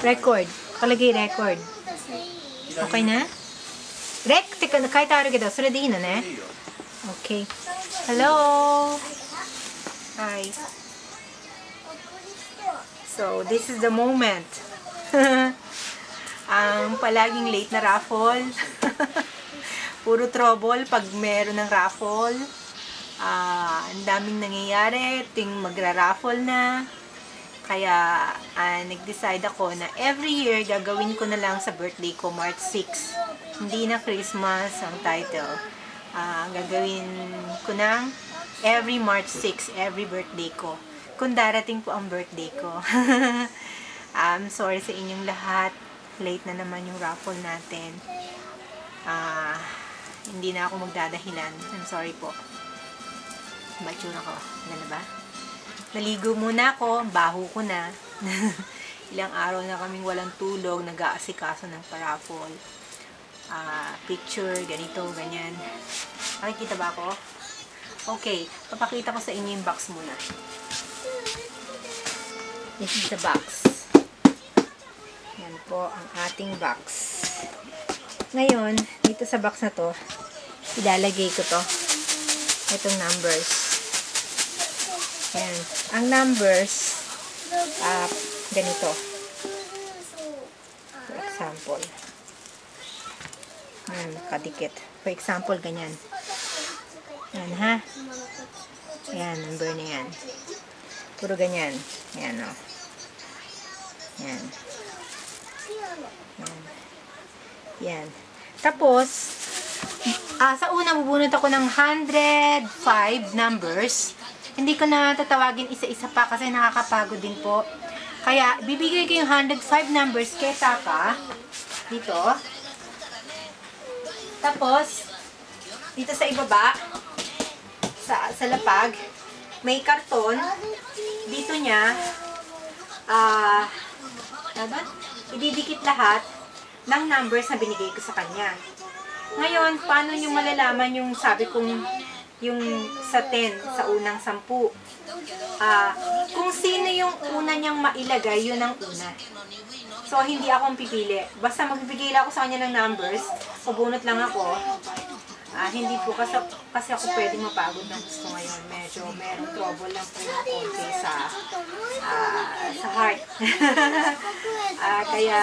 Record. Kalagay record. Okay na? Teka, kahit taro kita. Suradin na ne? Okay. Hello! Hi. So, this is the moment. Ang palaging late na raffle. Puro trouble pag meron ng raffle. Ang daming nangyayari. Ting magra-raffle na. Kaya, nag-decide ako na every year gagawin ko na lang sa birthday ko, March 6. Hindi na Christmas ang title. Gagawin ko na every March 6, every birthday ko. Kung darating po ang birthday ko. I'm sorry sa inyong lahat. Late na naman yung raffle natin. Hindi na ako magdadahilan. I'm sorry po. Batsura ko. Ganda ba? Naligo muna ako. Baho ko na. Ilang araw na kaming walang tulog. Nag-aasikaso ng paraffle. Picture, ganito, ganyan. Nakikita ba ako? Okay. Papakita ko sa inyo yung box muna. This is the box. Yan po ang ating box. Ngayon, dito sa box na to, ilalagay ko to. Itong numbers. Yan. Ang numbers, ganito. For example. Yan, kadikit. For example, ganyan. Yan, ha? Yan, number na yan. Puro ganyan. Yan, o. Yan. Yan. Yan. Tapos, sa una, bubunot ako ng 105 numbers. Hindi ko na tatawagin isa-isa pa kasi nakakapagod din po. Kaya, bibigay ko yung 105 numbers kay Taka. Dito. Tapos, dito sa ibaba, sa lapag, may karton. Dito niya, ididikit lahat ng numbers na binigay ko sa kanya. Ngayon, paano nyo malalaman yung sabi kong yung sa 10, sa unang 10? Kung sino yung una niyang mailagay, yun ang una. So, hindi akong pipili. Basta magbibigay lang ako sa kanya ng numbers, pabunot lang ako. Hindi po kasi ako pwedeng mapagod ng gusto ngayon. Medyo merong trouble lang po yung konti sa heart. Kaya,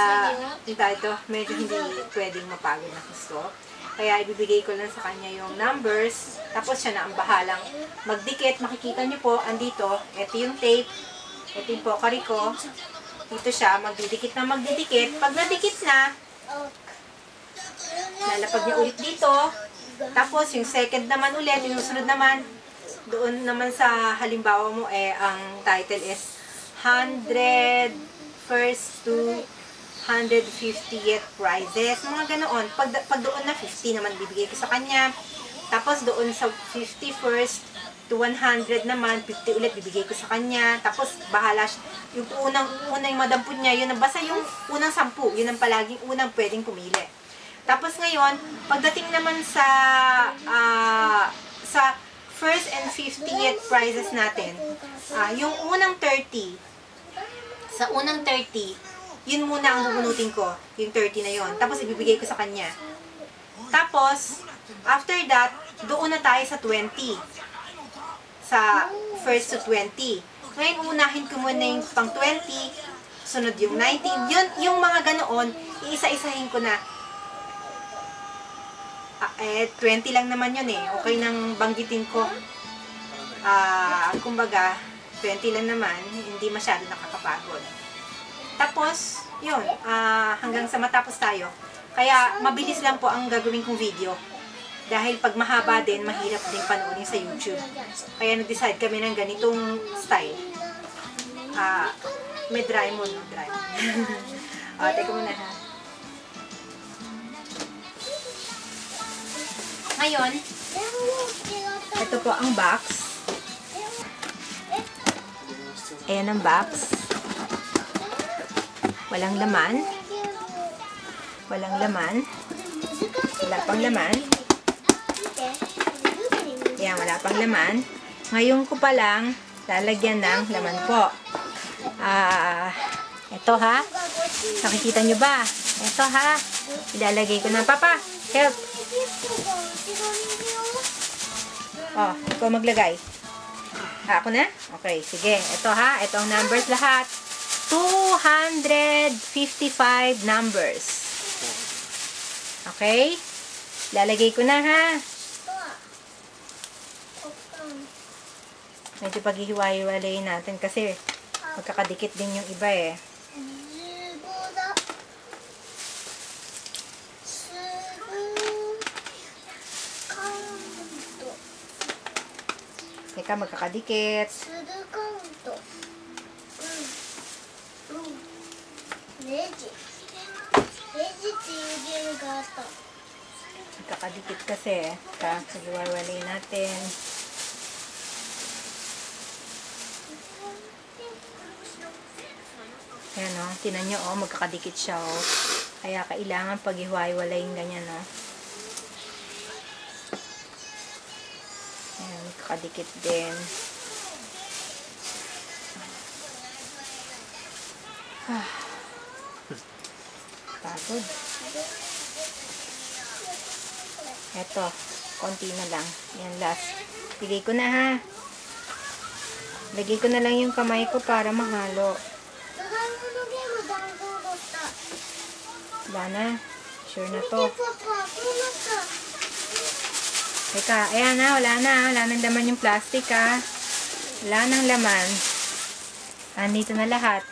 ito, medyo hindi pwedeng mapagod ng gusto. Kaya, ibibigay ko lang sa kanya yung numbers. Tapos, siya na ang bahalang magdikit. Makikita niyo po, andito, ito yung tape. Ito yung pokari ko. Dito siya, magdidikit na magdidikit. Pag nadikit na, lalapag niya ulit dito. Tapos, yung second naman ulit, yung susunod naman, doon naman sa halimbawa mo, ang title is 100 first to 150th prizes. Mga ganoon. Pag doon na 50 naman, bibigay ko sa kanya. Tapos, doon sa 51st to 100 naman, 50 ulit, bibigay ko sa kanya. Tapos, bahala siya. Yung unang madampun niya, yun ang basta yung unang 10. Yun ang palaging unang pwedeng pumili. Tapos ngayon, pagdating naman sa first and 50th prizes natin, yung unang 30, sa unang 30, yun muna ang bubunutin ko, yung 30 na yun. Tapos ibibigay ko sa kanya. Tapos, after that, doon na tayo sa 20. Sa first to 20. Ngayon, unahin ko muna yung pang 20, sunod yung 19. Yun, yung mga ganoon, iisa-isahin ko na. 20 lang naman yun eh. Okay nang banggitin ko. Kumbaga, 20 lang naman, hindi masyado nakakapagod. Tapos, yun, hanggang sa matapos tayo. Kaya, mabilis lang po ang gagawin kong video. Dahil pag mahaba din, mahirap din panoorin sa YouTube. Kaya nag-decide kami ng ganitong style. May dry mo, no? Dry. Teka muna ha. Ngayon, ito po ang box. Ayan ang box. Walang laman. Walang laman. Wala pang laman. Ayan, wala pang laman. Ngayon ko pa lang lalagyan ng laman po. Ito ha. Nakikita nyo ba? Ito ha. Ilalagay ko na. Papa, help. Oh, ikaw maglagay. Ako na? Okay, sige. Ito ha. Ito ang numbers lahat. 255 numbers. Okay? Lalagay ko na ha. Medyo paghihiwa-hiwalayin natin kasi magkakadikit din yung iba eh. Teka, magkakadikit. Magkakadikit kasi. Teka, paghihiwa-hiwalayin natin. Ayan o, tinan nyo o, magkakadikit siya o. Kaya kailangan paghihiwa-hiwalayin ganyan o. Ayan, magkakadikit din. Pagod. Eto, konti na lang. Yan, last. Lagay ko na ha. Lagay ko na lang yung kamay ko para mahalo. Wala na. Sure na to. Teka, ayan na. Wala na. Wala nang laman yung plastic ha. Wala nang laman. Andito na lahat.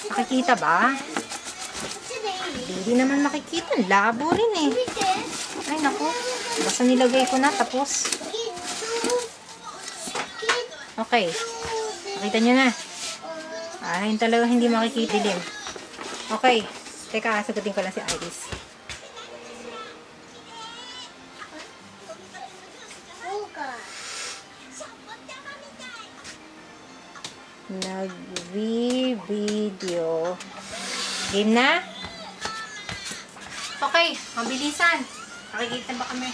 Makikita ba? Hindi naman makikita. Labo rin eh. Ay naku. Basta nilagay ko na. Tapos. Okay. Makita nyo na. Ay, talaga hindi makikita din. Okay. Teka, sagutin ko lang si Iris. Nag-video. Game na? Okay, mabilisan. Nakikita ba kami?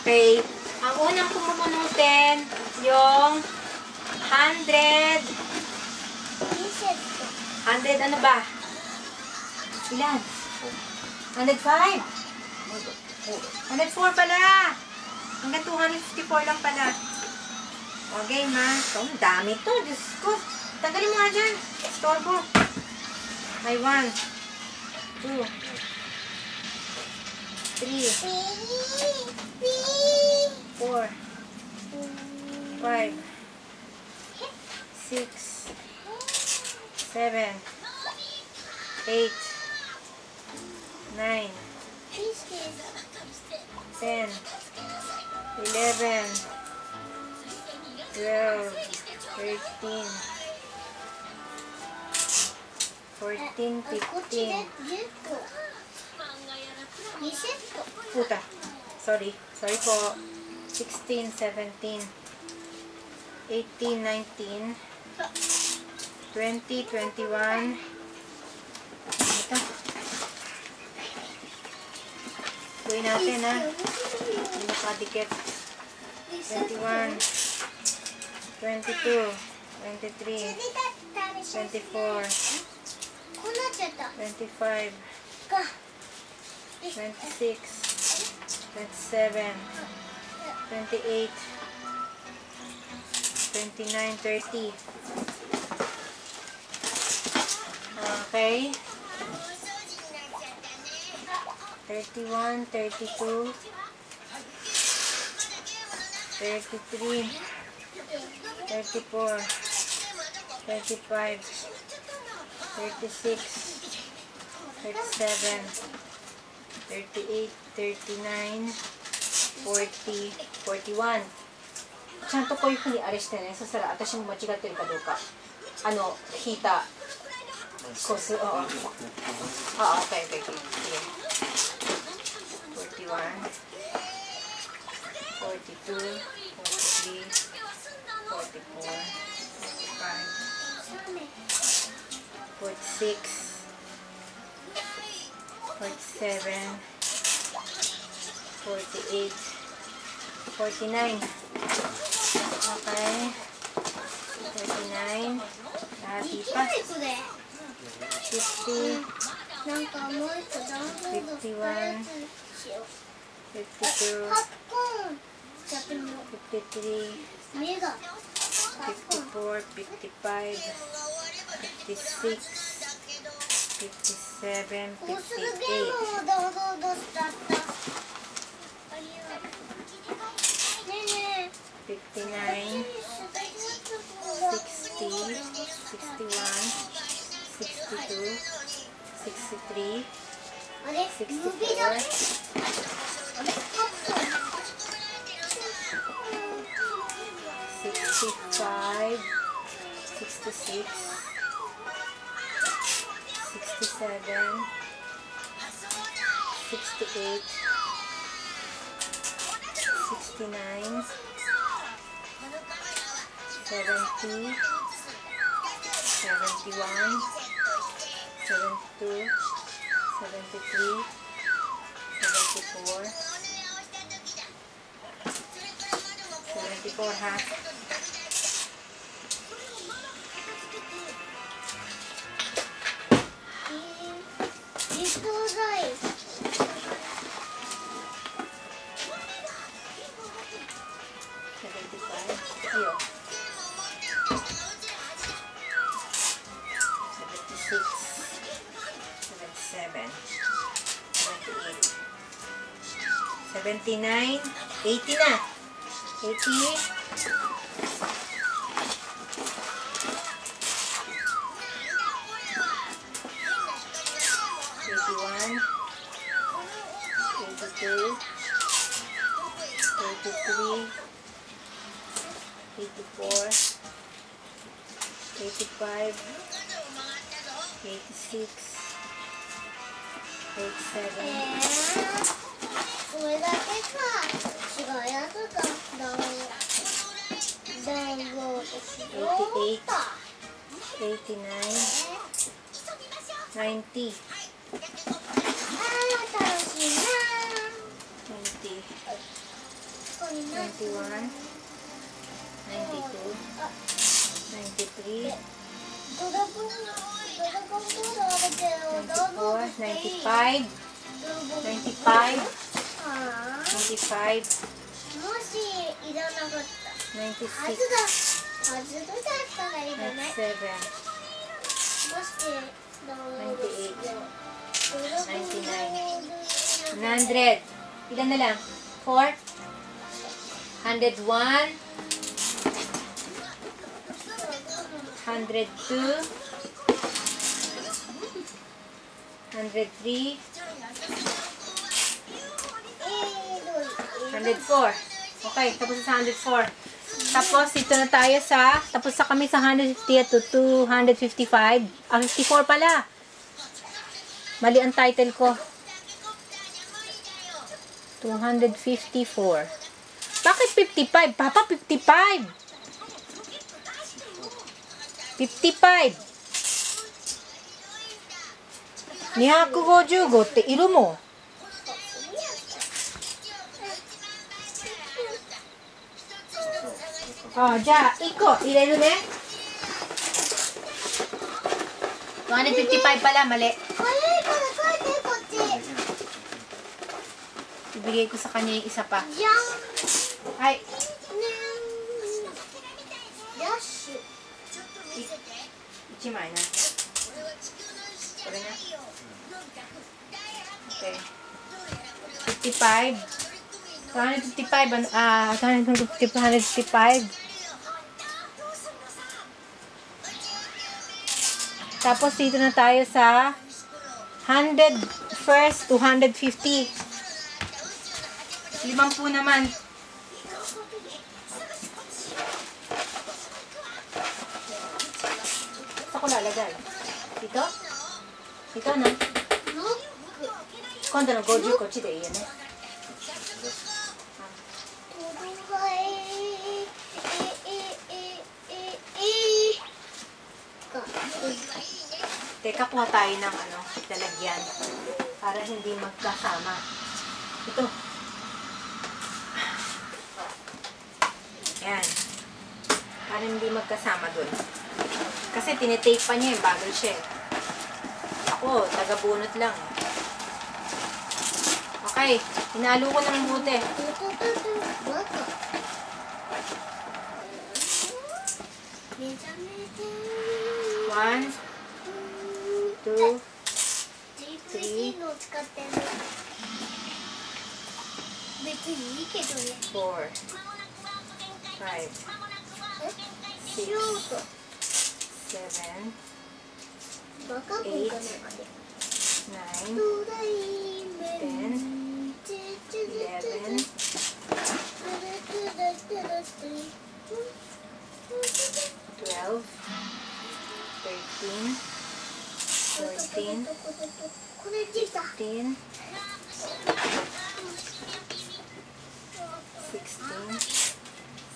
Okay. Ang unang pumupunutin, yung 100. 100 ano ba? Ilan? 105? 104 pala. Hanggang 254 lang pala. Okay, ma. Ito, ang dami to. Diyos ko. Tanggalin mo nga dyan. Storbo. May 1, 2, 3, 4, 5, 6, 7, 8, 9, 10, 11, 12, 13, 14, 15. Puta. Sorry. Sorry po. 16, 17, 18, 19, 20, 21. Ito. Gawin natin ha. Hindi nakadikit. 21, 22, 23, 24, 25, 26, 27, 28, 29, 30. Okay. 31, 32, 33, 34, 35, 36, 37, 38, 39, 40, 41. Chanto ko yung aris na sa sara. Atas yung machigat yung kaduka. Ano, hita. Koso, oo. Oo, okay. Sige. 41, 42, 43, 44, 45, 46, 47, 48, 49. Okay. 49. Hati pa. 50, なんかもう一個ダウンロードしたやつしよう。 52, パッコーンやってみよう。 53, 目が 54, 55, 56, 57, こうするゲー 58, ムをダウンロードしちゃった。ねえねえ。 59, 60, 61, 62, 63, あれ指だけ。 64, あれパッコーン。 65, 66, 67, 68, 69, 70, 71, 72, 73, 74, 74 ha. $79, $80 na. $80, $81, $82, $83, $84, $85, $86, $87, これだけか。違うやつだ。ダウンロードしようか。 $89, $90, 楽しいな。 $90, ここにない。 $91, $92, $93, ドラゴンボールあるけど、ダウンロードしていい？ $94, $95, あ $95, もしいらなかった。 $96, はずだったらいいね。 $97, もしダウンロードしよう。ドラゴンボール$100. Ilan na lang? 4? 101, 102, 103, 104. Okay, tapos sa 104. Tapos, ito na tayo sa, tapos sa kami sa 150 to 255. 54 pala. Mali ang title ko. 254. Bakit 55? Papa, 55! 55! 255っているもん。あ、じゃあ、1個入れるね。155pala, mali. これから書いてこっち。Ibigay ko sa kanya yung isa pa. じゃん。はい。ダッシュ。 1枚な。これな。Okay. 55. 155. 155. Tapos dito na tayo sa 100 first to 150. 50 naman. Saan ko lalagay? Dito? Dito na. 今度の50こっちでいいよね。Teka, kuha tayo ng lalagyan para hindi magkasama. Ito. Yan. Para hindi magkasama dun. Kasi tinitape pa niya yung bagal siya eh. Ako, taga-bunot lang. Okay, hinalo ko ng mabuti. Baka. 1, 2, 3の使ってる。別にいいけどね。 4, 5, しようと。 7, バカボンかなんかで。 9, ドライメン。 11, 12, 13, 14, これできた。 15, 16,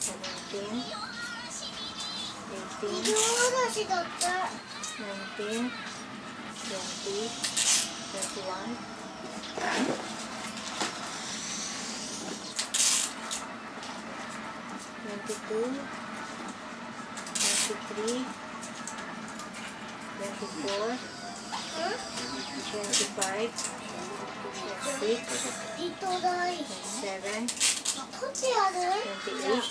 17, 移 18, 動嵐だった。 19, 20, 21, 22, 23, 24, 25, 26, リトライ。 27, こっちある？ 28,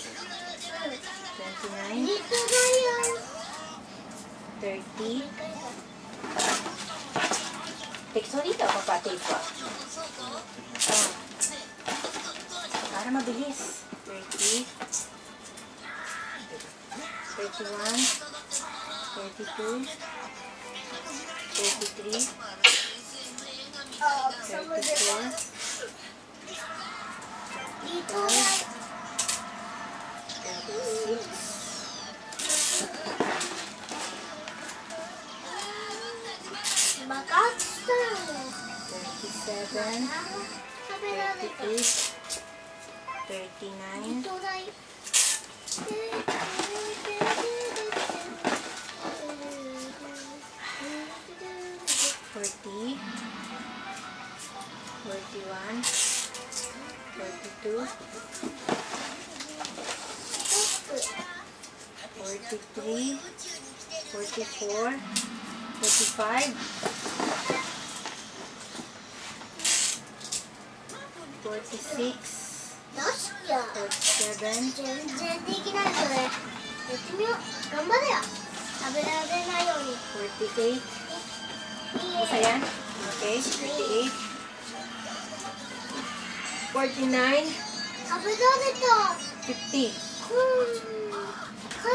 29, リトライ 30. Tekso dito, papatay pa. Para mabilis. 30, 31, 32, 33, 34, リトライ。 36, バカしたよ。 37, 食べられた。 38, リ 39, トライ。 40, 41, 42, 43, 44, 45, 46, 出しちゃう。 47, 全然できないそれ。やってみよう。頑張れよ。食べられないように。 48. Basta yan? Okay, 48. 49, 食べられた。 50. はい。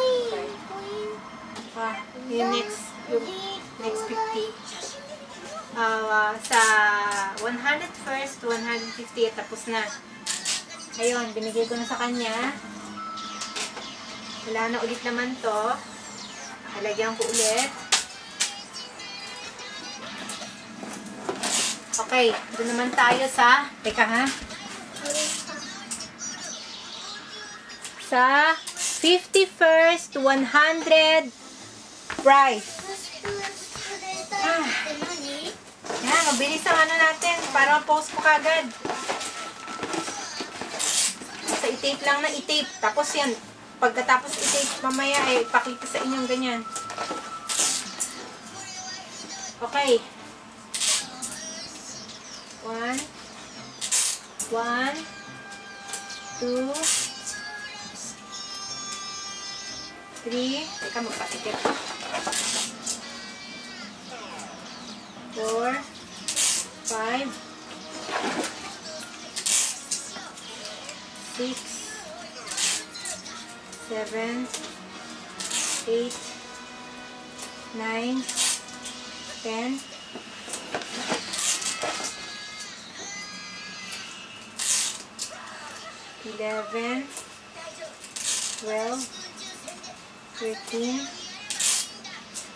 Ah, yung next 50. Sa 101st, 150, tapos na. Ayun, binigay ko na sa kanya. Wala na ulit naman to. Halagyan ko ulit. Okay, doon naman tayo sa, teka ha, sa 51st, 100 price. Yan, mabilis ang ano natin para ma-post ko kagad. Sa i-tape lang na i-tape. Tapos yan, pagkatapos i-tape mamaya ipakita sa inyong ganyan. Okay. 1, 2, 3, teka magpatikip. 4, 5, 6, 7, 8, 9, 10, 11, 12, 13,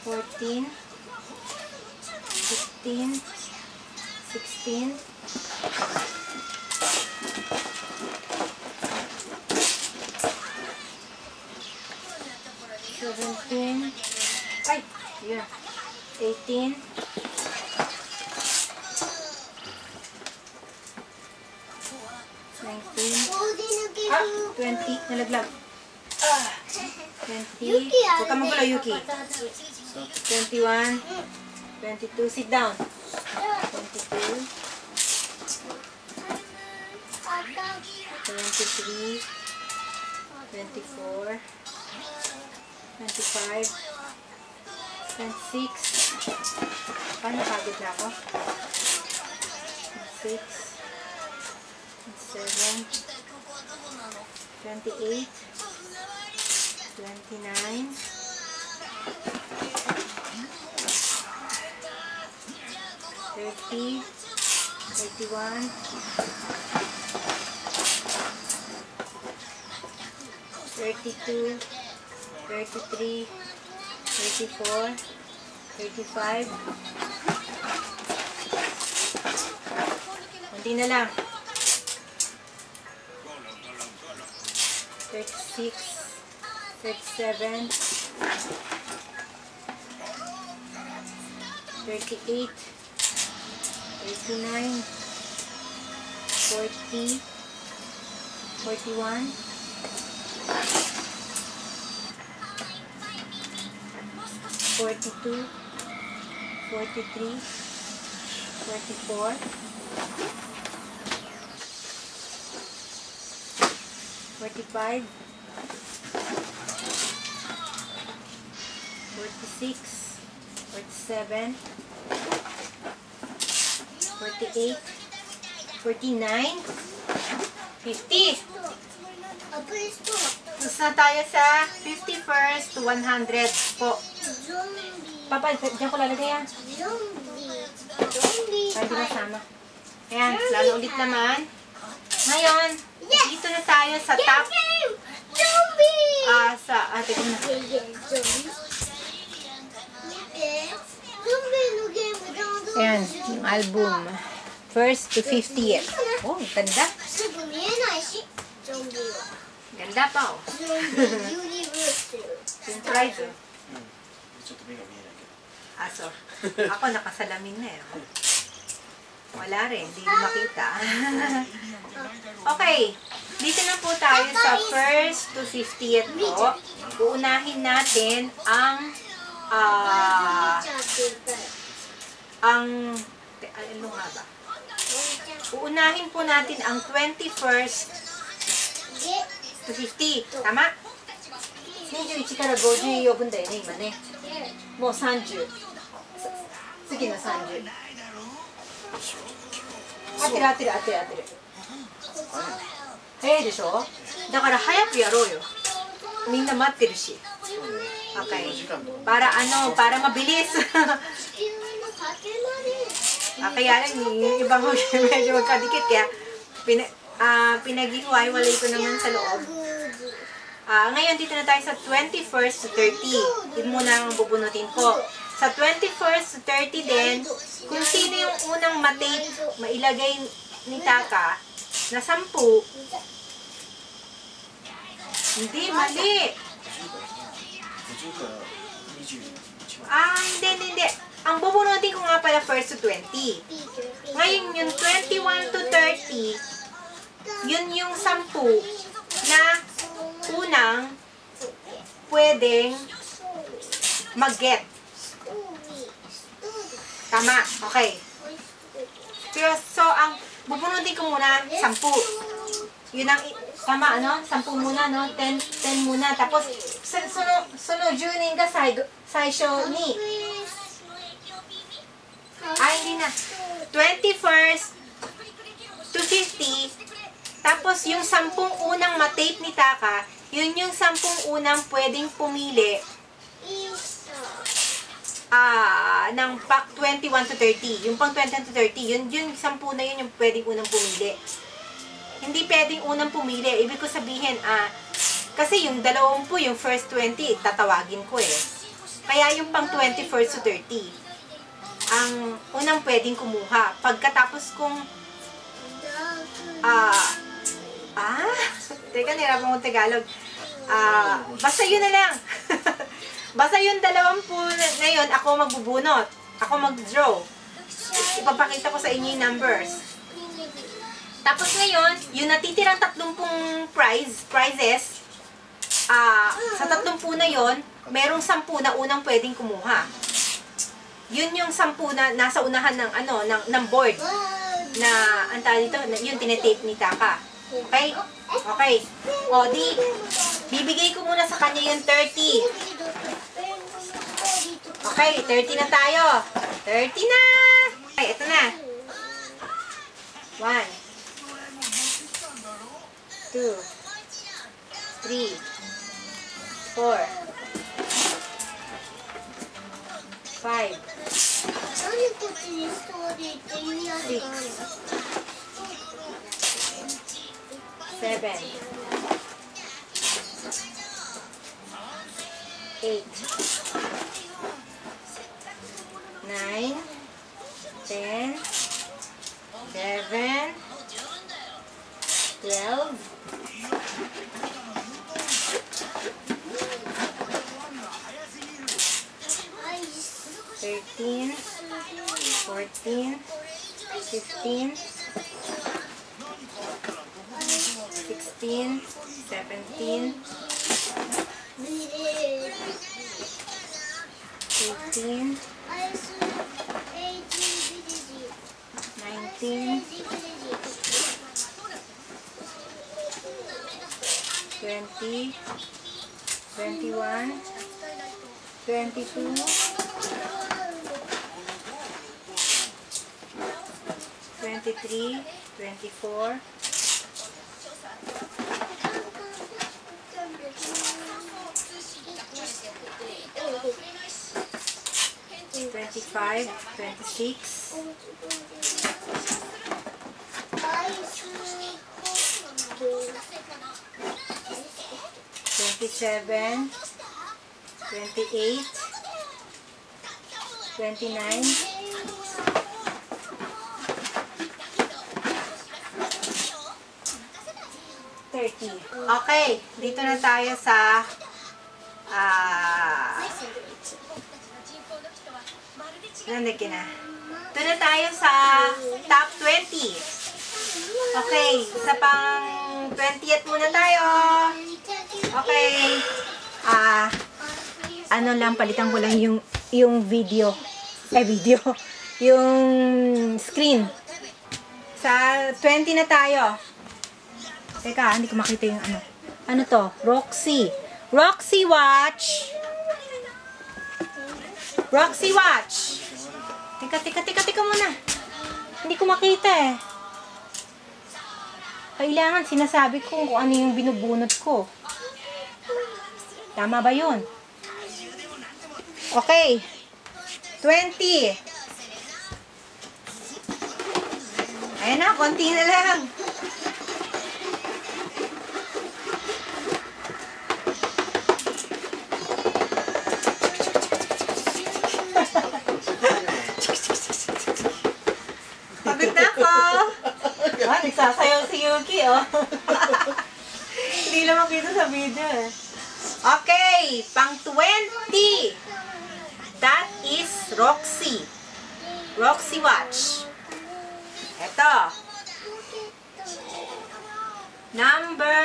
14, 15, 16, 17, ay, yeah, 18, 19, 20, nalaglag. 20. Huwag ka magulo, Yuki. 21. 22. Sit down. 22. 23. 24. 25. 26. Paano pagod na ako? 26. 27. 28. 29. 30. 31. 32. 33. 34. 35. Kunti na lang. 36. 37. 38. 39. 40. 41. 42, 43, 44, 45, 46, 47, 48, 49, 50. Tapos na tayo sa 51st to 100 po. Papa, diyan ko lalagay yan. Para di masama. Ayan, lalo ulit naman. Ngayon, dito na tayo sa top. Sa ate ko na. Ayan, yung album. First to 50th. Oh, ganda. Ganda pa, oh. Yung prize, oh. Aso. Ako nakasalamin na, eh. Wala rin, hindi makita. Okay. Dito na po tayo sa first to 50th po. Uunahin natin ang ano nga ba? Uunahin po natin ang 21st to 50. Tama? 21から50呼ぶんだよね、今ね。もう30。次の30。合ってる合ってる合ってる合ってる。早いでしょ？だから早くやろうよ。みんな待ってるし。Okay. Para ano, para mabilis. Kaya lang, yung ibang medyo magkadikit. Kaya pinag-iwalay ko naman sa loob. Ngayon, dito na tayo sa 21st to 30. Yun muna ang bubunutin ko. Sa 21st to 30 din, kung sino yung unang mailagay ni Taka na 10. Hindi, mali. Hindi. Ang bubunutin ko nga pala first to 20. Ngayon, yung 21 to 30, yun yung 10 na unang pwedeng mag-get. Tama, okay. So, ang bubunutin ko muna 10. Yun ang, tama, ano? 10 muna, no? 10 muna. Tapos, その10人が最初に、hindi na. 21st to 50. Tapos, yung 10 unang ma-tape ni Taka, yun yung 10 unang pwedeng pumili ng pack 21 to 30. Yung pang 21 to 30, yun yung 10 na yun yung pwedeng unang pumili. Hindi pwedeng unang pumili. Ibig ko sabihin, kasi yung 20, yung first 20, tatawagin ko eh. Kaya yung pang 21st to 30, ang unang pwedeng kumuha. Pagkatapos kung, teka, nirapan mo Tagalog. Basta yun na lang. Basta yung 20 na yun, ako magbubunot. Ako mag-draw. Ipapakita ko sa inyo yung numbers. Tapos ngayon, yung natitirang 30 prizes, sa 30 na yon, merong 10 na unang pwedeng kumuha. Yun yung 10 na nasa unahan ng ng board na ang tawag dito, yun tinetape ni Taka. Okay? Okay. O di bibigay ko muna sa kanya yung 30. Okay, 30 na tayo. 30 na. Okay, ito na. 1 2 3 4 5 7 8 9 10 11 12 13 14 15 16 17 18 19 20 21 22 23 24 25 26 27 28 29 30. Okay, dito na tayo sa nandaki na. Dito na tayo sa top 20. Okay, sa pang 20th muna tayo. Okay. Ano lang, palitan ko lang yung video. Yung screen. Sa 20 na tayo. Teka, hindi ko makita yung ano. Ano to? Roxy. Roxy Watch. Roxy Watch. Teka muna. Hindi ko makita eh. Kailangan sinasabi ko kung ano yung binubunot ko. Tama ba yun? Okay. 20. Ayan na, konti na lang. Pagod na ako. Nagsasayaw si Yuki, oh. Hindi lang makita sa video, eh. Okay, pang 20. That is Roxy. Roxy Watch. Ito. Number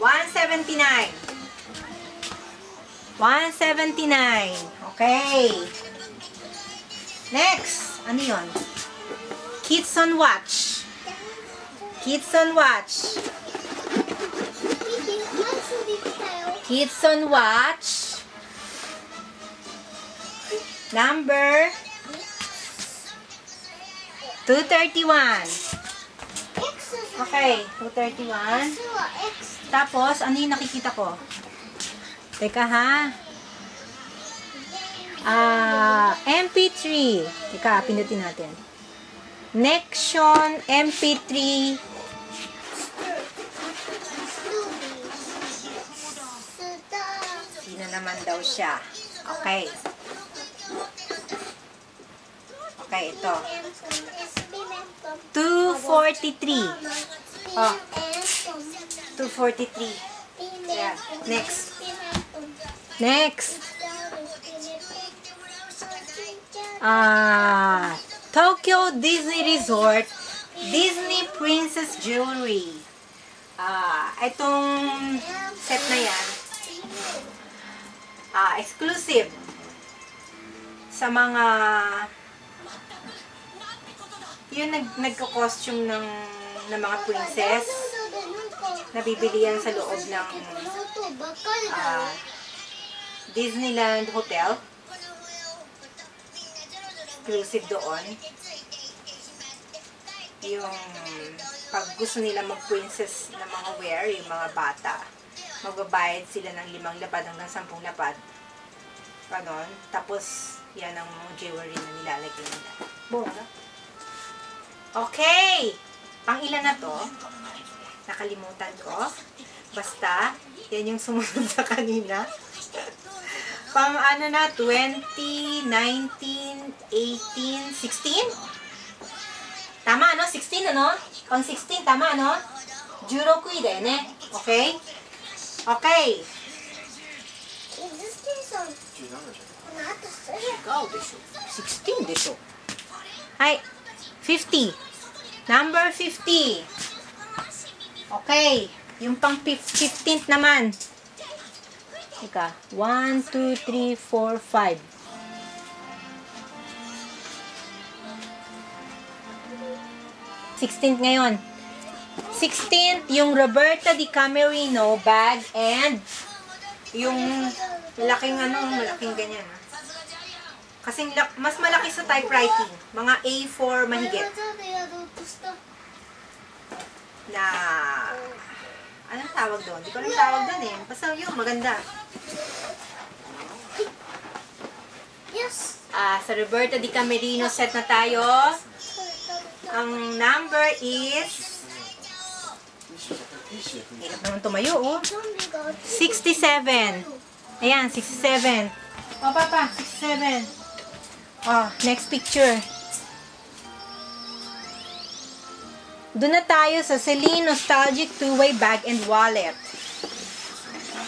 179. 179. Okay. Next. Ano yun? Kitson Watch. Kitson Watch. Kitson Watch. Number 231. Okay, 231. Tapos, ano yung nakikita ko? Teka ha. MP3. Teka, pinutin natin. Nexion MP3. Sino naman daw siya? Okay. Okay, ito. 243. Oh. 243. Yeah. Next. Next. Tokyo Disney Resort Disney Princess Jewelry. Itong set na yan, exclusive sa mga yung nagko-costume ng mga princess. Nabibili yan sa loob ng Disneyland Hotel. Exclusive doon. Yung pag gusto nila mag-princess na mga wear, yung mga bata, magbabayad sila ng 5 lapad hanggang 10 lapad. Ganon. Tapos, yan ang mga jewelry na nilalagay nila. Bongga. Okay! Pang ilan na to? Nakalimutan ko. Basta, yan yung sumunod sa kanina. Pang ano na, 20, 19, 18, 16? Tama, no? 16, ano? Pang 16, tama, no? 16 da yo ne. Okay? Okay. 16でしょ。はい。50. Number 50. Okay. Yung pang 15th naman. Ika. 1, 2, 3, 4, 5. 16th ngayon. 16th, yung Roberta Di Camerino bag and yung malaking malaking ganyan. Kasing mas malaki sa typewriting. Mga A4 mahigit. Na, anong tawag doon? Hindi ko alam tawag doon eh. Basta yun, maganda. Yes. Sa Roberta Di Camerino set na tayo. Ang number is... Hirap naman tumayo, oh. 67. Ayan, 67. Oh, Papa, 67. Oh, next picture. Doon na tayo sa Celine Nostalgic Two-Way Bag and Wallet.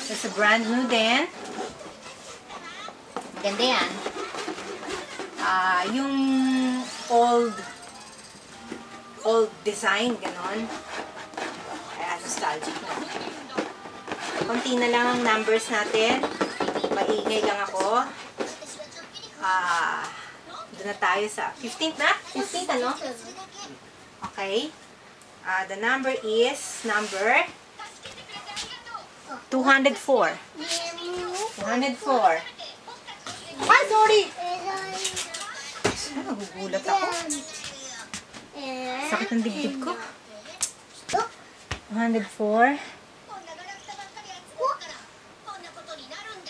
It's a brand new din. Ganda yan. Yung old design, ganon. Kaya nostalgic na. Konti na lang ang numbers natin. Maingay lang ako. Doon na tayo sa 15th na? 15th, ano? Okay. The number is number 204. 204. Ah, sorry! Nagugulat ako. Sakit ng dibdib ko. 104.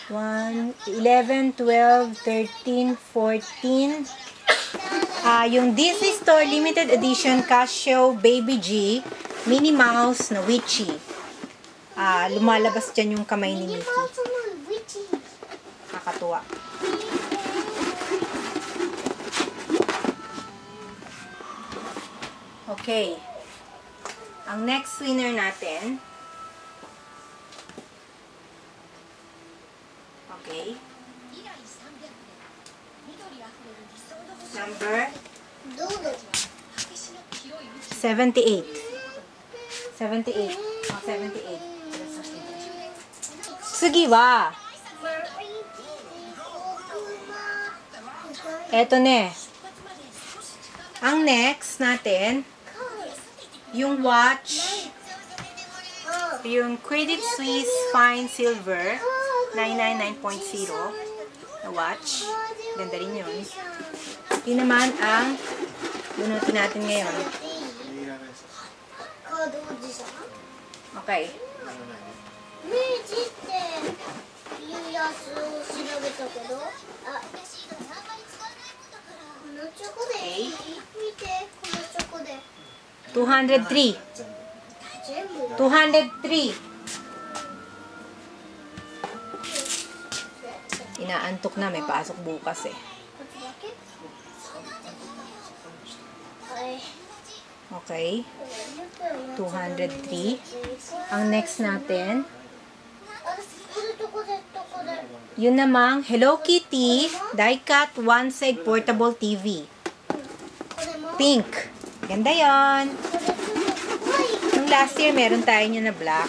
11, 12, 13, 14. Yung Disney Store Limited Edition Casio Baby G Minnie Mouse na Witchy. Lumalabas dyan yung kamay ni Mickey. Kakatuwa. Okay. Ang next winner natin. Okay. Number 78. 78. Oh, 78. Sugiwa. Eto ne. Ang next natin, yung watch, yung Credit Suisse Fine Silver 999.0 na watch. Ganda rin yun. Yun naman ang bunutin natin ngayon. Okay. Okay. 203. 203. Inaantok na, may pasok bukas eh. Okay. 203. Ang next natin, yun namang Hello Kitty Die-Cut One-Side Portable TV. Pink. Ganda yon. Yung Nung last year, meron tayo niya na black.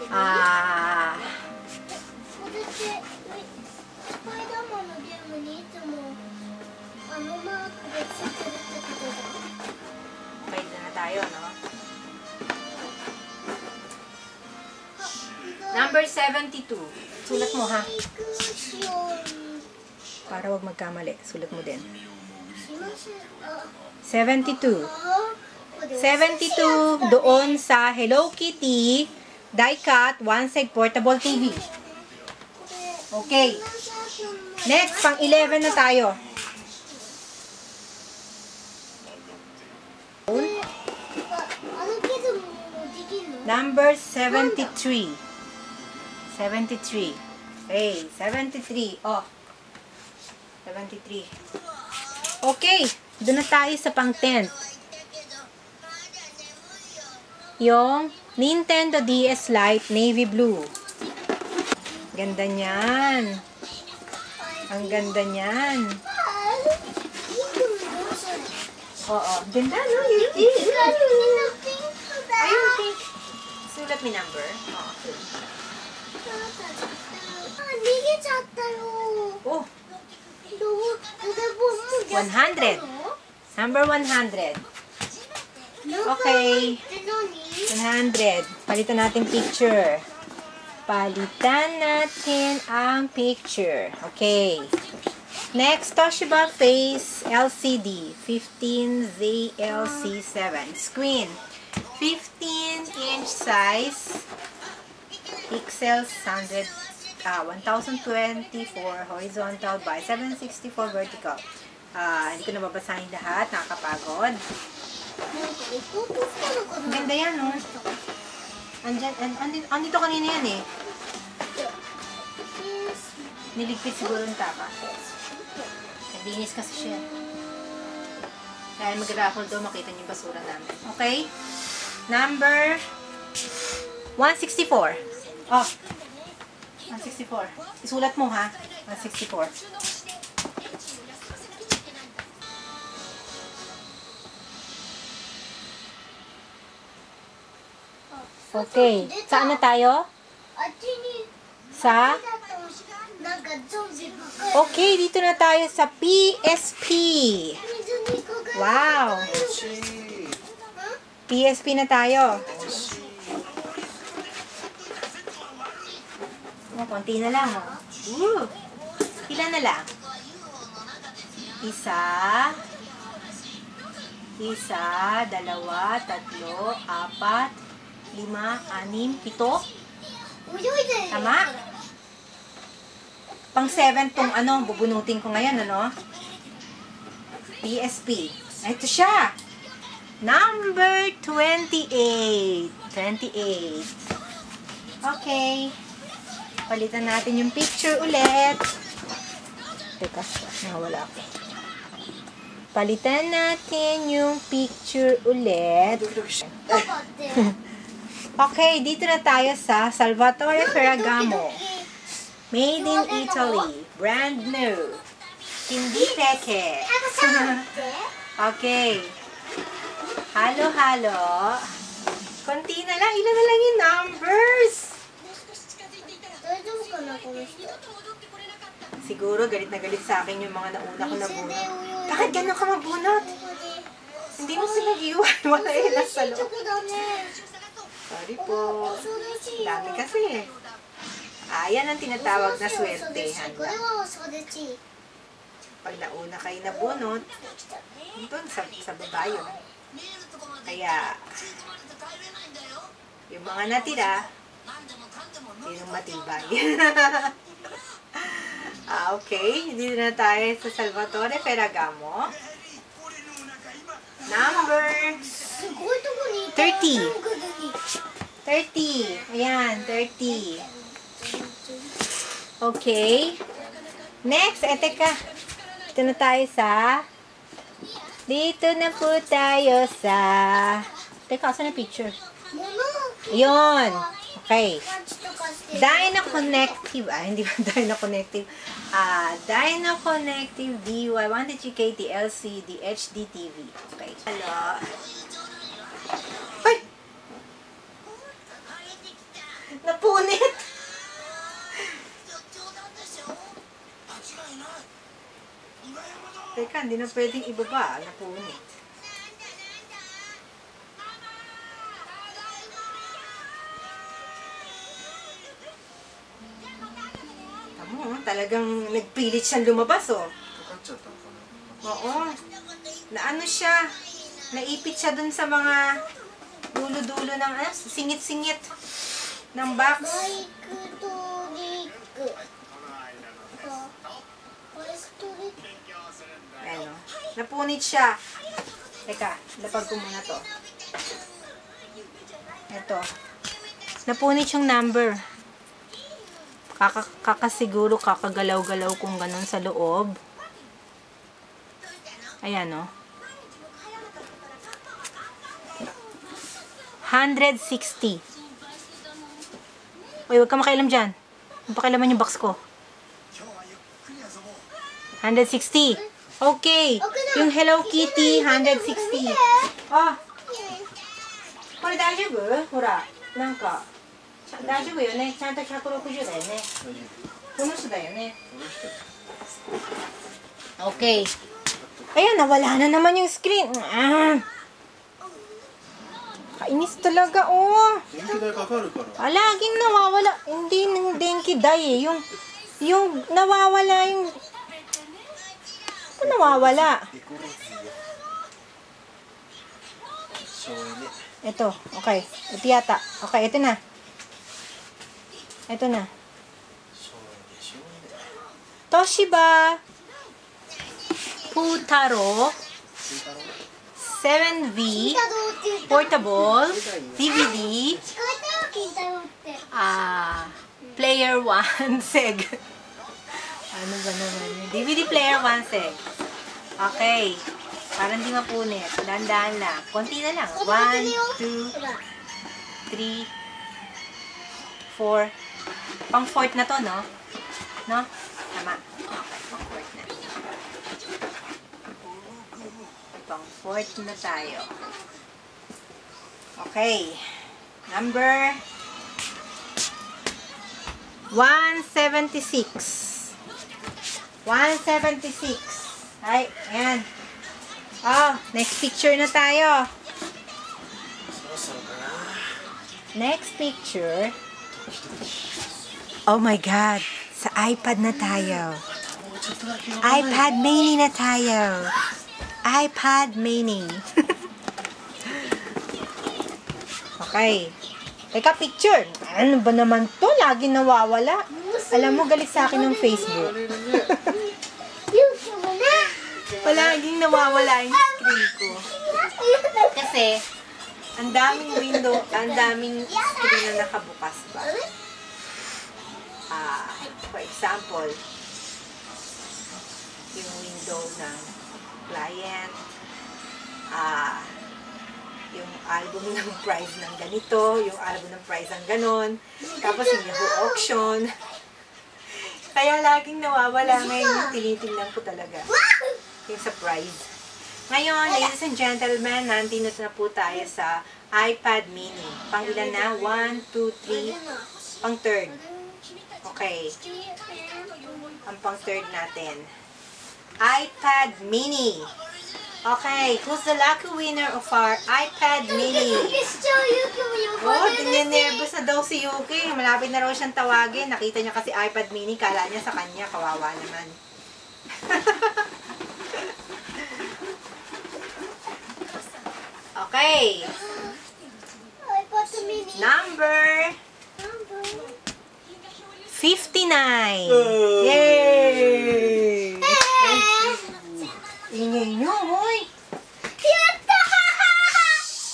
Ah, スパイダーマンのゲームにいつもあのマークでついてるってことじゃん。 okay na tayo, no? Number 72. Sulat mo, ha? Para wag magkamali. Sulat mo din. 72. 72 doon sa Hello Kitty die-cut one-side portable TV. Okay. Next, pang 11 na tayo. Number 73. 73. Hey, 73. Oh. 73. Okay. Doon na tayo sa pang 10. Yung Nintendo DS Lite Navy Blue. Ganda niyan. Ang ganda niyan. Oo. Ganda, no? Yung pink. Ayun, pink. Sulat mi number. Oo. Oh. 100. Number 100. Okay. 100. Palitan natin picture. Palitan natin ang picture. Okay. Next, Toshiba Face LCD 15ZLC7. Screen. 15-inch size. Pixels 1024 horizontal by 764 vertical. Hindi ko nababasahin lahat. Nakakapagod. Ang ganda yan, no? Andito kanina yan, eh. Niligpit siguro yung tapa. Naglinis kasi siya. Kaya mag-raffle daw, makita niyo yung basura namin. Okay? Number 164. Oh. 164. Isulat mo, ha? 164. Okay. Saan na tayo? Sa? Okay, dito na tayo sa PSP. Wow. PSP na tayo. Konti na lang, oh. Ilan na lang? Isa, dalawa, tatlo, apat, 5, 6, 7. Tama? Pang 7 tong bubunutin ko ngayon, ano? PSP. Ito siya. Number 28. 28. Okay. Palitan natin yung picture ulit. Teka, nawala ako. Palitan natin yung picture ulit. Okay, dito na tayo sa Salvatore Ferragamo. Made in Italy. Brand new. Hindi peke. Okay. Halo-halo. Konti na lang. Ilan na lang yung numbers? Siguro galit na galit sa akin yung mga nauna ko nabunot. Bakit gano'n ka mabunot? Hindi mo sila iwan. Wala eh, nasa loob. Sorry po. Dami kasi. Yan ang tinatawag na swertehan. Pag nauna kayo nabunot, doon sa baba yun. Kaya, yung mga natira, yung matibay. Okay, dito na tayo sa Salvatore Ferragamo. Number 30. 30. Ayan, 30. Okay. Next, teka. Dito na tayo sa... Dito na po tayo sa... Teka, saan na picture? Ayun. Okay. パンチとかしてる。 Dynaconnective, hindi ba Dynaconnective? Dynaconnective DY 100GKT LCD HD TV. Okay. Hello. Ay! Napunit! Teka, hindi na pwedeng ibaba. Napunit. Tamo, talagang nagpilit siyang lumabas, oh. かっちゃったのかな。 Oo. Naano siya, naipit siya dun sa mga dulo-dulo ng singit-singit ng box. バイクトリック。バイクトリック。 Ano, napunit siya. Teka, lapag ko muna to. Ito. Napunit yung number. Kakasiguro kakagalaw-galaw kung ganun sa loob. Ayan, oh. 160. Uy, huwag ka makialam dyan. Huwag pakialaman yung box ko. 160. Okay. Yung Hello Kitty, 160. Ah. これ大丈夫？ほら、なんか、大丈夫よね。ちゃんと160だよね。この人だよね。Okay. Ayan, nawala na naman yung screen. Kainis talaga, oh. 電気代かかるから。 Laging nawawala. Hindi ng denki dye, eh. Yung nawawala yung... Ano nawawala? 省エネ。 Ito, okay. Ito yata. Okay, ito na. Ito na. 省エネ、省エネ。 Toshiba Futaro 追加の。 7V 聞いたぞって言った。 Portable DVD 聞こえたよ、聞いたよって。 Player 1 Seg. Ano ba naman yun? DVD Player 1 Seg. Okay. Para hindi mapunit. Dahan-dahan lang. Konti na lang. 1, 2, ほら。 3, 4. Pang fourth na to, no? No? Tama. Okay, pang fourth na. Pang fourth na tayo. Okay. Number 176. 176. Ay, ayan. Oh, next picture na tayo. そろそろかな。 Next picture. Oh my God. Sa iPad na tayo. もうちょっとだけ。 iPad mini na tayo. iPad mini. Okay. Teka, picture. Ano ba naman to? Lagi nawawala. Alam mo, galit sa akin ng Facebook. あれだね。 勇気もね。 Palaging nawawala yung screen ko. Kasi, ang daming window, ang daming screen na nakabukas pa. For example, yung window ng client, yung album ng price ng ganito, yung album ng price ng ganon, tapos yung Yahoo auction. Kaya laging nawawala ngayon yung tinitingnan ko talaga. Yung sa price. Ngayon, ladies and gentlemen, nandito na po tayo sa iPad mini. Pang ilan na? 1, 2, 3, pang third. Okay. Ang pang third natin. iPad mini. Okay, who's the lucky winner of our iPad mini? 一生勇気もOh,横でnervous na daw si Yuki. Malapit na raw siyang tawagin. Nakita niya kasi iPad mini. Kala niya sa kanya. Kawawa naman. Okay. iPad mini. Number 59. Oh. Yay! Ingay nyo, hoy. やったー。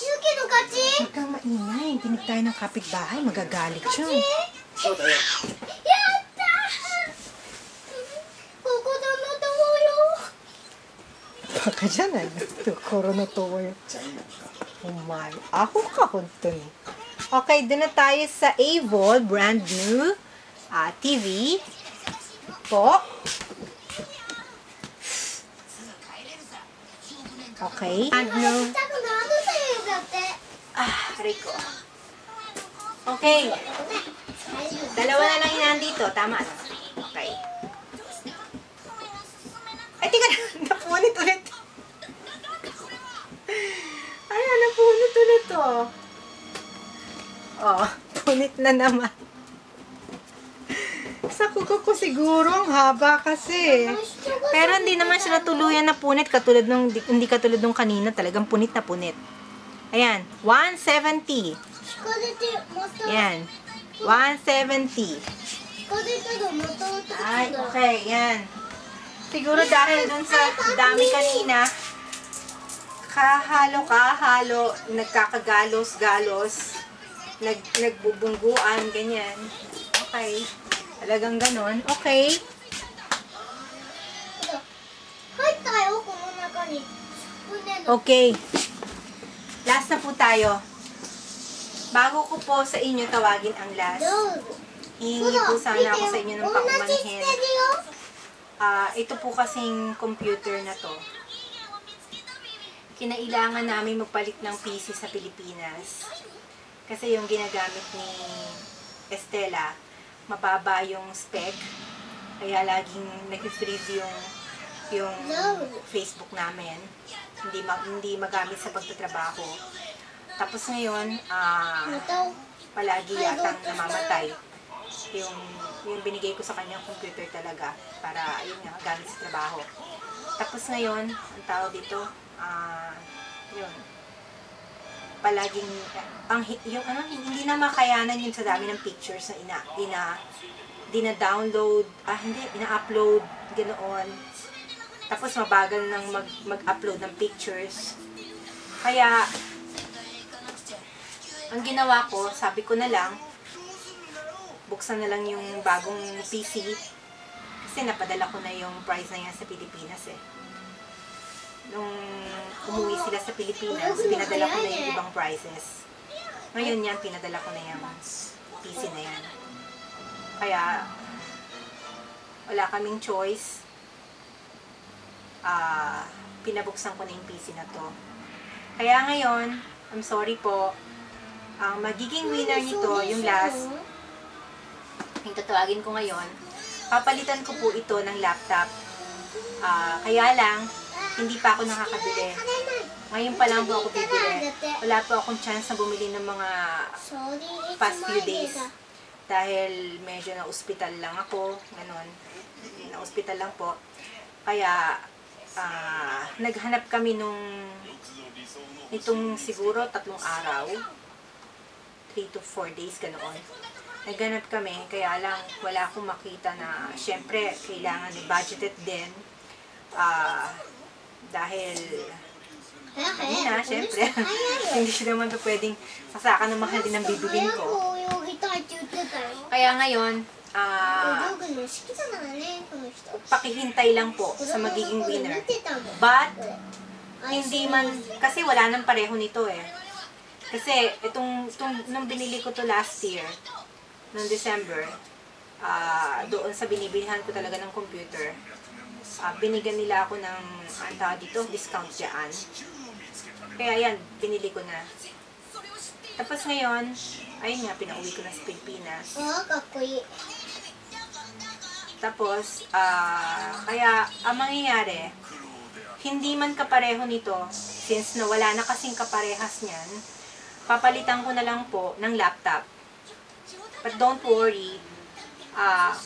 勇気の勝ち。 Huwag kang maingay. Tinig tayo ng kapitbahay. Magagalit siya. そうだよ。やったー。ここだまたもよ。 Baka dyan ay. Koro na to. じゃあいいのか。 Oh my. Aho ka, honto ni. Okay, doon na tayo sa Avol brand new TV po. Okay. Brand new. Rico. Okay. Dalawa na lang yan dito. Tama na. Okay. Ay, tika na. Napunit ulit. Ay, napunit ulit to. Oh, punit na naman. Sa kuko ko siguro, ang haba kasi. Pero hindi naman siya tuluyan na punit katulad nung, hindi katulad nung kanina. Talagang punit na punit. Ayan, 170. Ayan, 170. Ay, okay, yan. Siguro dahil dun sa dami kanina, kahalo, nagkakagalos-galos, nagbubungguan, ganyan. Okay. Talagang ganon. Okay. Okay. Last na po tayo. Bago ko po sa inyo tawagin ang last, hihingi po sana ako sa inyo ng paumanhin. Ito po kasing computer na to. Kinailangan namin magpalit ng PC sa Pilipinas. Kasi yung ginagamit ni Estela, mababa yung spec. Kaya laging nag-freeze yung Facebook namin. Hindi magamit sa pagtatrabaho. Tapos ngayon, palagi yatang namamatay. Yung binigay ko sa kanyang computer talaga para yun nga, gamit sa trabaho. Tapos ngayon, ang tawag dito, yun, palaging, hindi na makayanan yun sa dami ng pictures na ina-download, ina-upload, ganoon. Tapos mabagal nang mag-upload ng pictures. Kaya, ang ginawa ko, sabi ko na lang, buksan na lang yung bagong PC. Kasi napadala ko na yung price na yan sa Pilipinas eh. Nung umuwi sila sa Pilipinas, pinadala ko na yung ibang prices. Ngayon yan, pinadala ko na yung PC na yan. Kaya, wala kaming choice. Pinabuksan ko na yung PC na to. Kaya ngayon, I'm sorry po, ang magiging winner nito, yung last, yung tatawagin ko ngayon, papalitan ko po ito ng laptop. Kaya lang, hindi pa ako nakakabili. Ngayon pa lang po ako bibili. Wala pa akong chance na bumili ng mga past few days. Dahil medyo na-hospital lang ako. Ganon. Na-hospital lang po. Kaya, naghanap kami nitong siguro 3 araw. 3 to 4 days, ganoon. Naghanap kami, kaya lang wala akong makita na, syempre, kailangan i-budgeted din. Dahil, syempre, hindi naman ito pwedeng sasakan ng mahal din ang bibilin ko. Kaya ngayon, pakihintay lang po sa magiging winner. But, hindi man, kasi wala nang pareho nito eh. Kasi, nung binili ko to last year, noong December, doon sa binibilihan ko talaga ng computer, binigyan nila ako ng, discount dyan. Kaya yan, binili ko na. Tapos ngayon, ayun nga, pinauwi ko na sa Pilipinas. Tapos, kaya, ang mangyayari, hindi man kapareho nito, since na wala na kasing kaparehas niyan, papalitan ko na lang po ng laptop. But don't worry,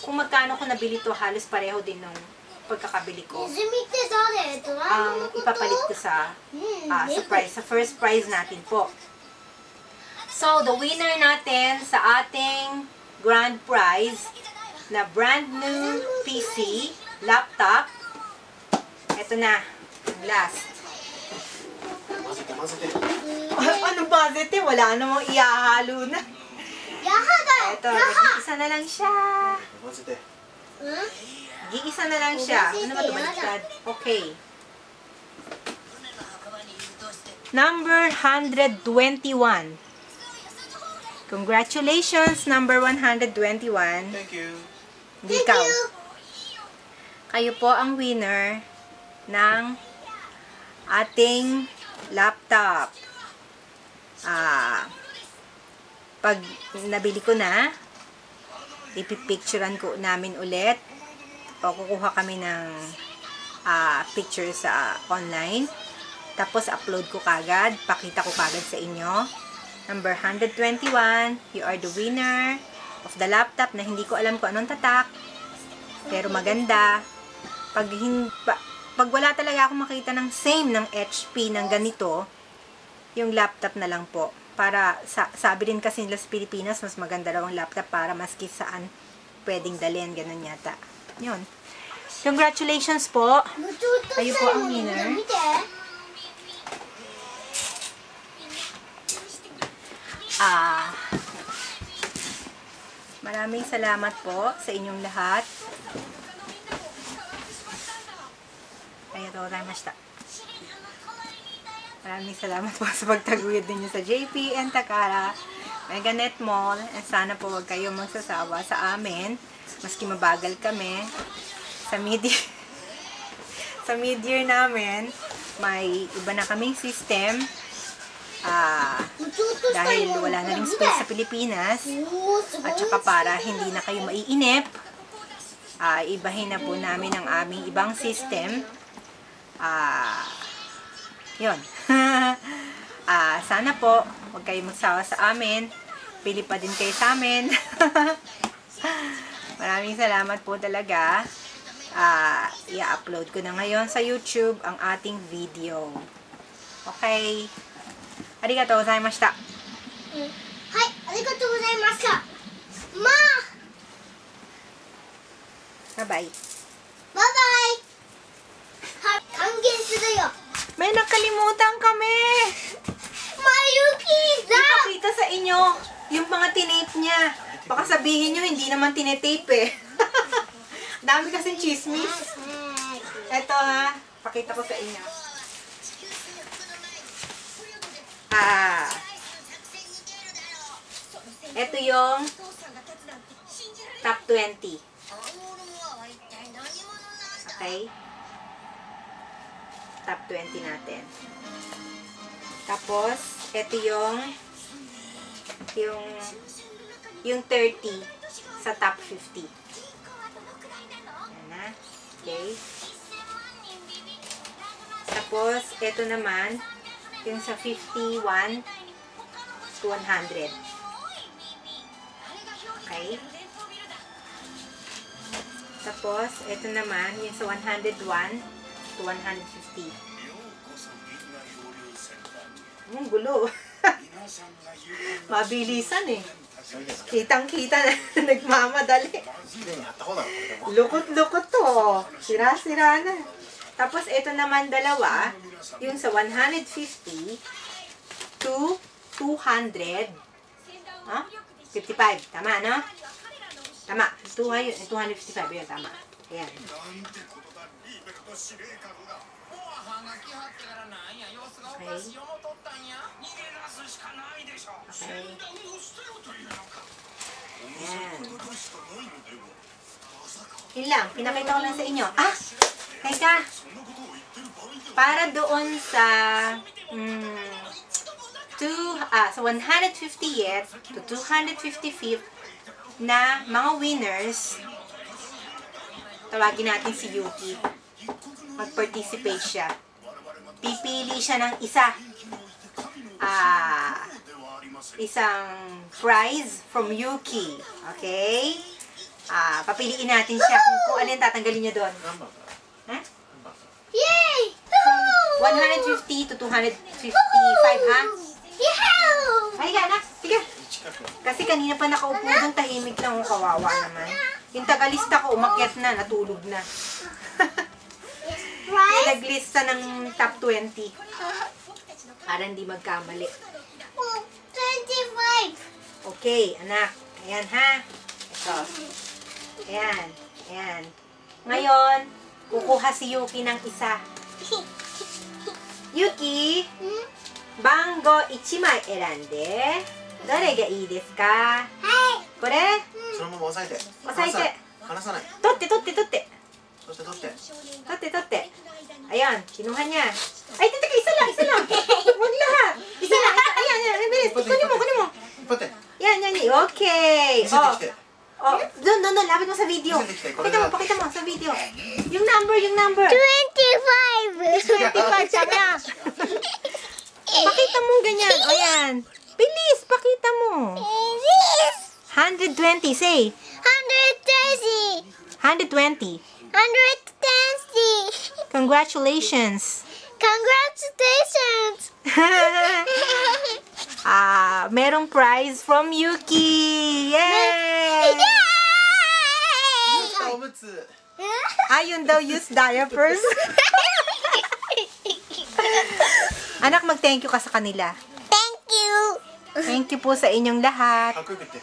kung magkano ko nabili to, halos pareho din nung pagkakabili ko. Ang ipapalit ko sa price, sa first prize natin po. So, the winner natin sa ating grand prize na brand new PC, laptop, eto na, last. Ano budget eh? Wala namang iahalo na. Eto, nag-iisa na lang siya. Nag-iisa na lang siya. Ano ba ito? Baliktad? Okay. Number 121. Congratulations, number 121. Thank you. Hindi ikaw. Kayo po ang winner ng ating laptop. Pag nabili ko na, ipipicturean ko namin ulit o kukuha kami ng picture sa online. Tapos upload ko kagad, pakita ko kagad sa inyo. Number 121, you are the winner of the laptop na hindi ko alam kung anong tatak. Pero maganda. Pag wala talaga ako makita ng same ng HP ng ganito, yung laptop na lang po. Para, sabi rin kasi nila sa Pilipinas, mas maganda daw ang laptop para maski saan pwedeng dalhin. Ganun yata. Yun. Congratulations po. Kayo po ang winner. Maraming salamat po sa inyong lahat. Maraming salamat po sa pagtaguyod ninyo sa JP and Takara Meganet Mall. And sana po huwag kayong magsasawa sa amin. Maski mabagal kami. Sa mid-year namin, may iba na kaming system. Dahil wala na ring space sa Pilipinas. At saka para hindi na kayo maiinip, ibahin na po namin ang aming ibang system. Yun. Sana po, huwag kayong magsawa sa amin. Pili pa din kayo sa amin. Maraming salamat po talaga. I-upload ko na ngayon sa YouTube ang ating video. Okay. Arigatou gozaimashita. Hai, arigatou gozaimashita. Ma! Bye-bye. Bye-bye! Kangen suru yo. May nakalimutan kami! Mayuki! Ipakita sa inyo yung mga tinape niya. Baka sabihin nyo, hindi naman tinetape eh. Dami kasing chismis. Eto ha, pakita ko sa inyo. Ito yung top 20. Okay? Top 20 natin. Tapos, ito yung 30 sa top 50. Yan na. Okay. Tapos, ito naman, yung sa 51 to 100. Okay. Tapos, ito naman, yung sa 101 to 150. Ang gulo. Mabilisan eh. Kitang-kita na nagmamadali. Lukot-lukot to. Sira-sira na. Tapos, ito naman dalawa, yung sa 150 to 200. 55. Tama, no? Tama. 255. Yun, tama. Ayan. Okay. Okay. Ayan. Yun lang. Pinakita ko lang sa inyo. Teka. Para doon sa sa 150th to 255th na mga winners, tawagin natin si Yuki. Mag-participate siya. Pipili siya ng isa. Isang prize from Yuki. Okay? Papiliin natin siya kung alin tatanggalin niya doon. Ha? Yay! From 150 to 255, ha? Yahoo! Halika, anak. Sige. Kasi kanina pa nakaupo doon, tahimik lang, kawawa naman. Yung tagalista ko, umakyat na, natulog na. Right? Naglista ng top 20. Para hindi magkamali. 25. Okay, anak. Ayan, ha? Ito. Ayan. Ayan. Ngayon, kukuha si Yuki ng isa. Yuki, bango 1枚選んで。どれがいいですか？これ？そのまま押さえて。押さえて。離さない。取って取って取って。取って取って。取って取って. Ayan, kinuha niya. Ay, teka, isa lang, isa lang. Huwag lahat. Isa lang, isa. Ayan, ayan, bilis. Kunin mo, kunin mo. 引っ張って。 Yan, yan, yan. Okay. 見せてきて。 Oh, doon, doon, doon. Lapit mo sa video.見せてきて。これ Pakita mo, が。 pakita mo sa video. Yung number, yung number. 25! 25, sabi niya. Pakita mo ganyan. O yan. Bilis, pakita mo. 120, say. 130! 120. 120! Congratulations. Congratulations! Merong prize from Yuki. Yay! Yay! おむつ。 Ayun daw, use diapers. Anak, mag-thank you ka sa kanila. Thank you! Thank you po sa inyong lahat. かっこよく言って。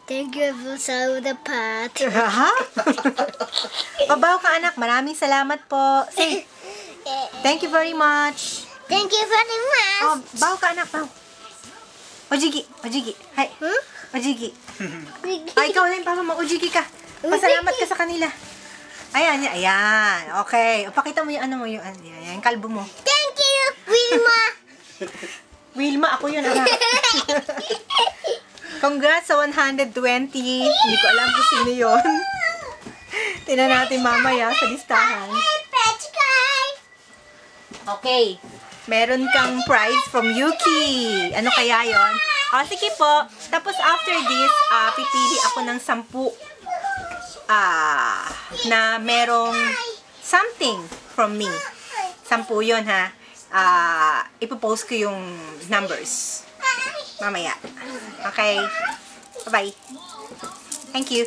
Thank you for some of the pot. Ha? Babaw ka, anak. Maraming salamat po. Say, thank you very much. Thank you very Oh, much. baw ka, anak. Baw. Ojigi. Ojigi. Hay. Hmm? Ojigi. Ikaw na yung papa mo. Ojigi ka. Pasalamat ka sa kanila. Ayan, ayan. Ayan. Okay. O, pakita mo yung ano mo. Yung kalbo mo. Thank you, Wilma. Wilma, ako yun, anak. Congrats sa 120. Hindi ko alam kung sino yun. Tingnan natin mamaya sa listahan. Okay. Meron kang prize from Yuki. Ano kaya yon? O, sige po. Tapos after this, pipili ako ng 10 na merong something from me. 10 yun, ha? Ipopost ko yung numbers. Mamaya. Okay. Bye-bye. Thank you.